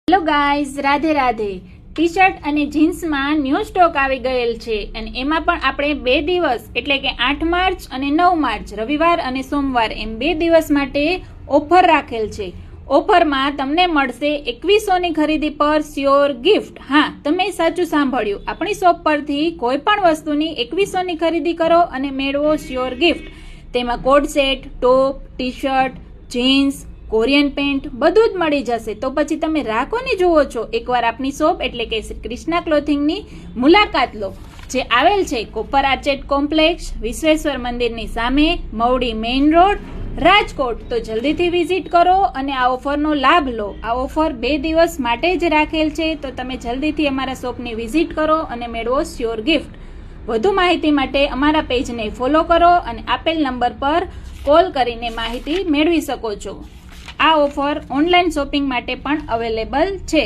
Hello guys, Radhe Radhe. T shirt અને જીન્સમાં new stock આવી ગયેલ છે અને એમાં પણ આપણે 2 દિવસ એટલે કે 8 માર્ચ અને 9 માર્ચ રવિવાર અને સોમવાર એમ 2 દિવસ માટે ઓફર રાખેલ છે। ઓફરમાં તમને મળશે 2100ની ખરીદી પર સ્યોર ગિફ્ટ। હા, તમે સાચું સાંભળ્યું, આપણી શોપ પરથી કોઈ પણ વસ્તુની 2100ની ખરીદી કરો અને મેળવો શ્યોર ગિફ્ટ। તેમાં code set, top, T shirt, jeans, Korean pant બધું જ મળી જશે। તો પછી તમે રાહ કોની જુઓ છો? એકવાર આપની શોપ એટલે કે શ્રી કૃષ્ણા ક્લોથિંગની મુલાકાત લો, જે આવેલ છે કોપર આર્ચેડ કોમ્પ્લેક્સ, વિશ્વેશ્વર મંદિરની સામે, મવડી મેઇન રોડ, રાજકોટ। તો જલ્દીથી વિઝિટ કરો અને આ ઓફરનો લાભ લો। આ ઓફર 2 દિવસ માટે જ રાખેલ છે, તો તમે જલ્દીથી અમારા શોપની વિઝિટ કરો અને મેળવો શ્યોર ગિફ્ટ। વધુ માહિતી માટે અમારા પેજને ફોલો કરો અને આપેલ નંબર પર કોલ કરીને માહિતી મેળવી શકો છો। આ ઓફર ઓનલાઈન શોપિંગ માટે પણ અવેલેબલ છે।